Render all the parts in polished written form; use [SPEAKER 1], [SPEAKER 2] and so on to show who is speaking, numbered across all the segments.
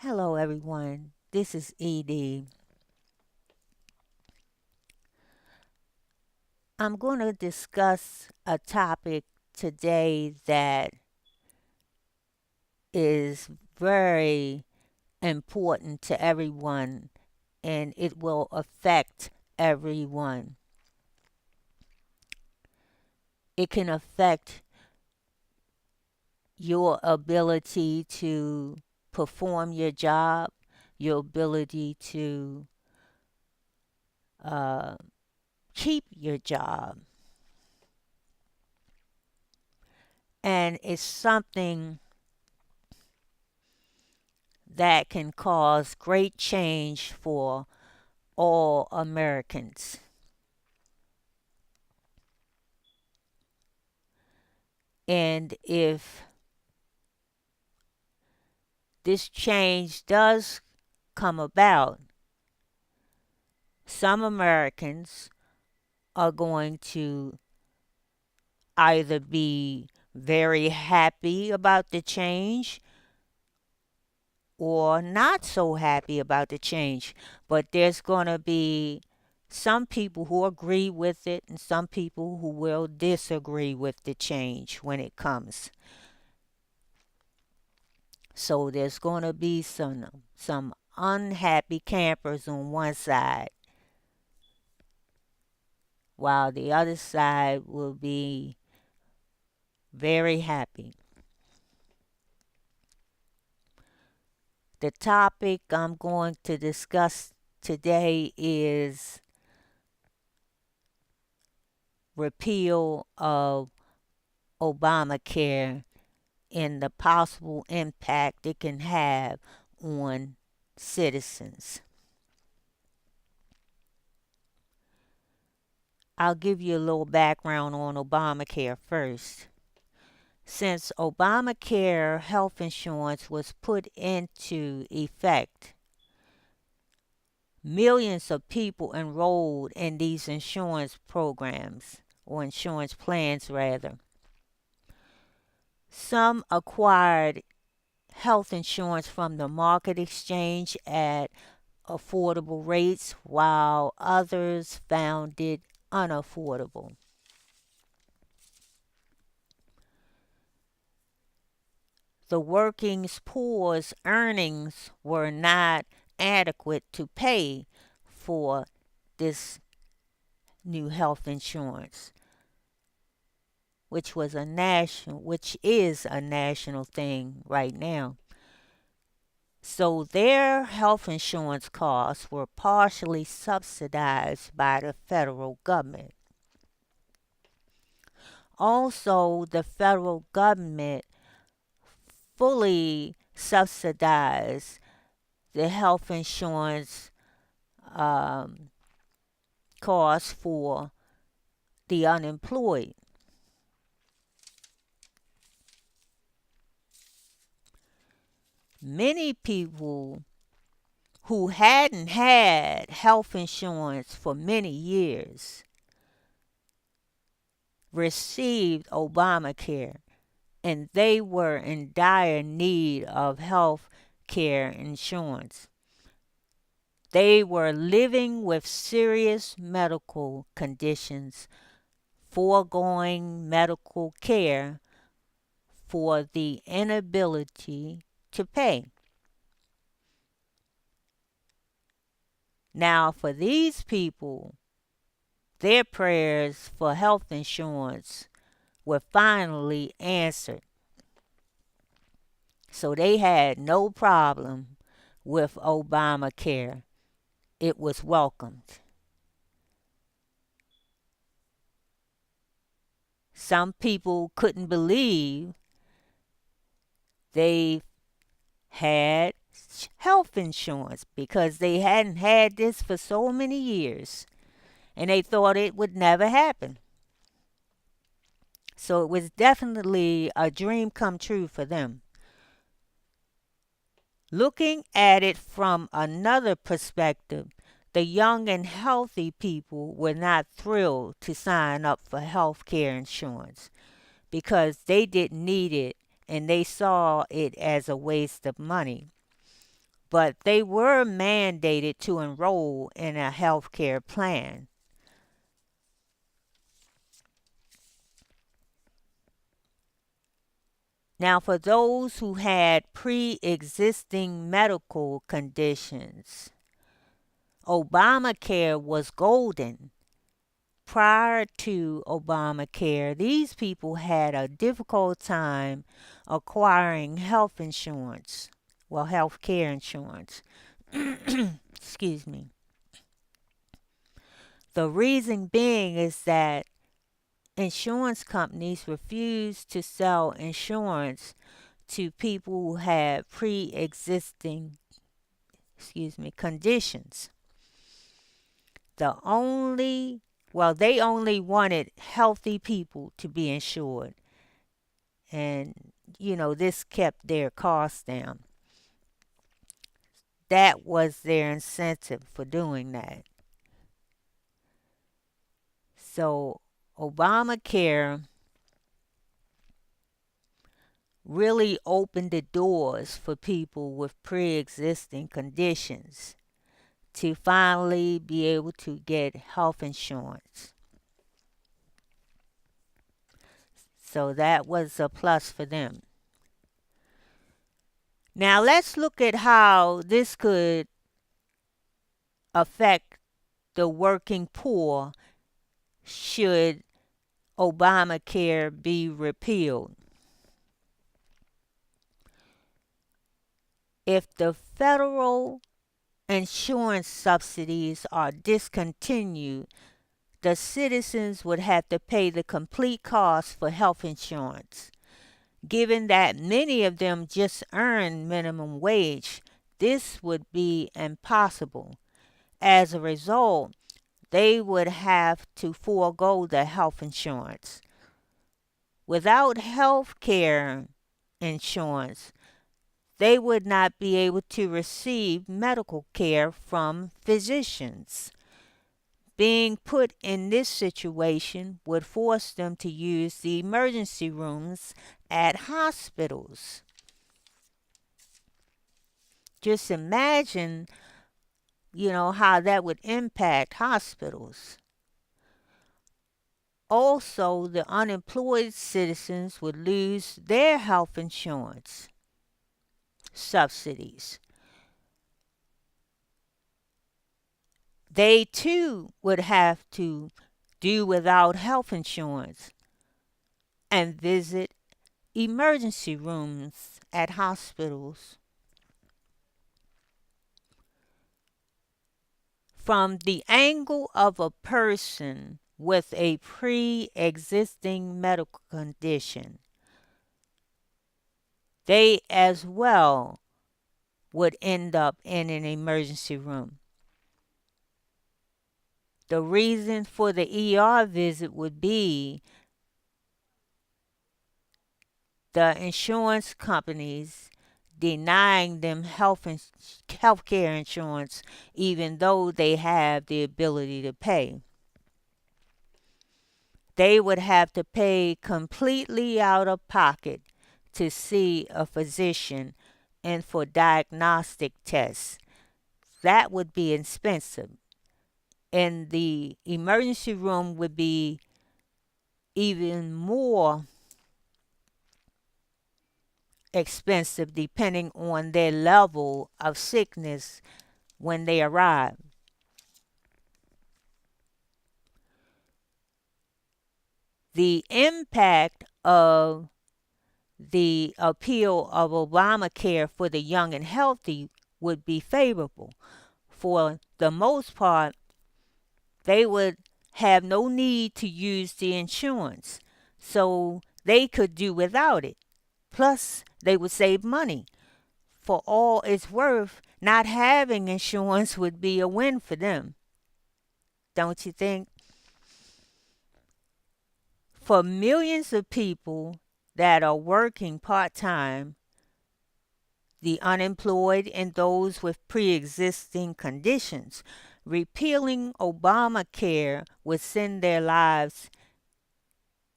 [SPEAKER 1] Hello, everyone. This is ED. I'm going to discuss a topic today that is very important to everyone and it will affect everyone. It can affect your ability to perform your job, your ability to uh, keep your job. And it's something that can cause great change for all Americans. And if this change does come about, some Americans are going to either be very happy about the change or not so happy about the change. But there's going to be some people who agree with it and some people who will disagree with the change when it comes. So there's going to be some unhappy campers on one side, while the other side will be very happy. The topic I'm going to discuss today is repeal of Obamacare and the possible impact it can have on citizens. I'll give you a little background on Obamacare first. Since Obamacare health insurance was put into effect, millions of people enrolled in these insurance programs, or insurance plans rather. Some acquired health insurance from the market exchange at affordable rates, while others found it unaffordable. The working poor's earnings were not adequate to pay for this new health insurance, which is a national thing right now. So their health insurance costs were partially subsidized by the federal government. Also, the federal government fully subsidized the health insurance um, costs for the unemployed. Many people who hadn't had health insurance for many years received Obamacare, and they were in dire need of health care insurance. They were living with serious medical conditions, foregoing medical care for the inability to pay. Now, for these people, their prayers for health insurance were finally answered. So they had no problem with Obamacare. It was welcomed. Some people couldn't believe they had health insurance because they hadn't had this for so many years and they thought it would never happen. So it was definitely a dream come true for them. Looking at it from another perspective, the young and healthy people were not thrilled to sign up for health care insurance because they didn't need it and they saw it as a waste of money. but they were mandated to enroll in a health care plan. Now, for those who had pre existing medical conditions, Obamacare was golden. Prior to Obamacare, these people had a difficult time acquiring health insurance. Well, health care insurance. Excuse me. The reason being is that insurance companies refuse to sell insurance to people who had pre-existing, conditions. They only wanted healthy people to be insured, and this kept their costs down. That was their incentive for doing that. So Obamacare really opened the doors for people with pre-existing conditions to finally be able to get health insurance. So that was a plus for them. Now let's look at how this could affect the working poor should Obamacare be repealed. If the federal insurance subsidies are discontinued, the citizens would have to pay the complete cost for health insurance. Given that many of them just earn minimum wage, this would be impossible. As a result, they would have to forego the health insurance. Without health care insurance, they would not be able to receive medical care from physicians. Being put in this situation would force them to use the emergency rooms at hospitals. Just imagine, how that would impact hospitals. Also, the unemployed citizens would lose their health insurance subsidies. They too would have to do without health insurance and visit emergency rooms at hospitals. From the angle of a person with a pre existing medical condition, they as well would end up in an emergency room. The reason for the ER visit would be the insurance companies denying them health care insurance even though they have the ability to pay. They would have to pay completely out of pocket to see a physician and for diagnostic tests. That would be expensive. And the emergency room would be even more expensive depending on their level of sickness when they arrive. The impact of the appeal of Obamacare for the young and healthy would be favorable. For the most part, they would have no need to use the insurance, so they could do without it. Plus, they would save money. For all it's worth, not having insurance would be a win for them. Don't you think? For millions of people that are working part time, the unemployed, and those with pre existing conditions, repealing Obamacare would send their lives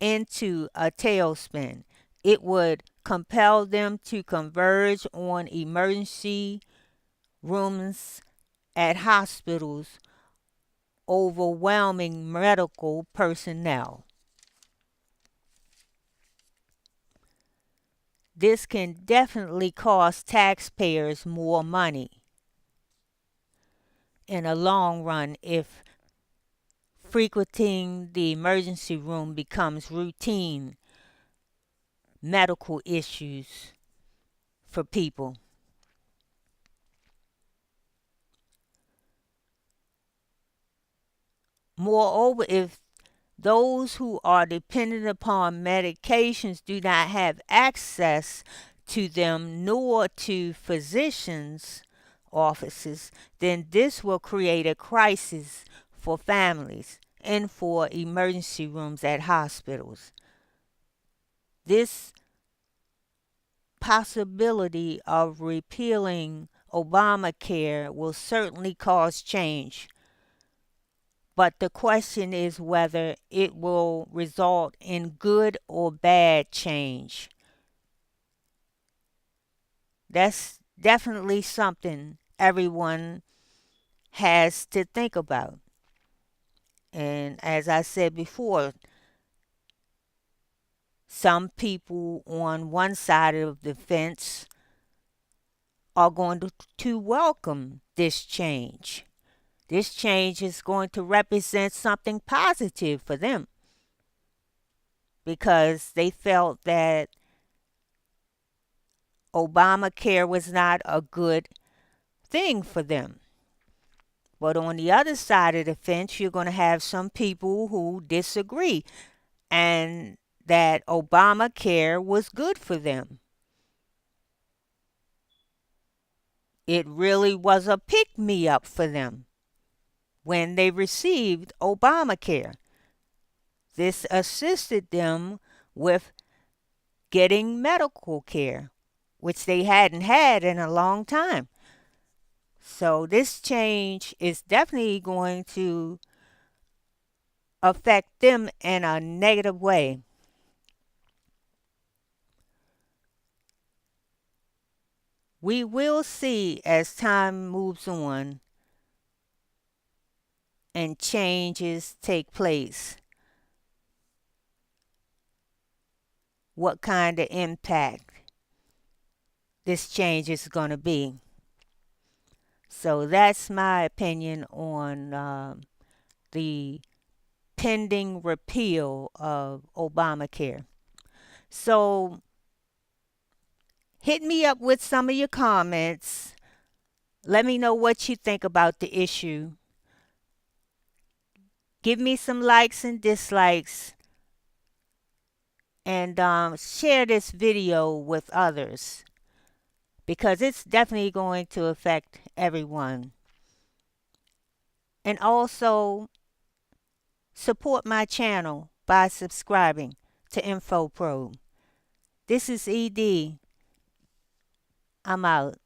[SPEAKER 1] into a tailspin. It would compel them to converge on emergency rooms at hospitals overwhelming medical personnel. This can definitely cost taxpayers more money in the long run if frequenting the emergency room becomes routine medical issues for people. Moreover, if those who are dependent upon medications do not have access to them nor to physicians' offices, then this will create a crisis for families and for emergency rooms at hospitals. This possibility of repealing Obamacare will certainly cause change, but the question is whether it will result in good or bad change. That's definitely something everyone has to think about. And as I said before, some people on one side of the fence are going to welcome this change. This change is going to represent something positive for them because they felt that Obamacare was not a good thing for them. But on the other side of the fence, you're going to have some people who disagree and that Obamacare was good for them. It really was a pick me up for them when they received Obamacare. This assisted them with getting medical care, which they hadn't had in a long time. So this change is definitely going to affect them in a negative way. We will see as time moves on and changes take place what kind of impact this change is going to be. So that's my opinion on the pending repeal of Obamacare. So hit me up with some of your comments. Let me know what you think about the issue. Give me some likes and dislikes. And share this video with others because it's definitely going to affect everyone. And also support my channel by subscribing to InfoPro. This is ED. I'm out.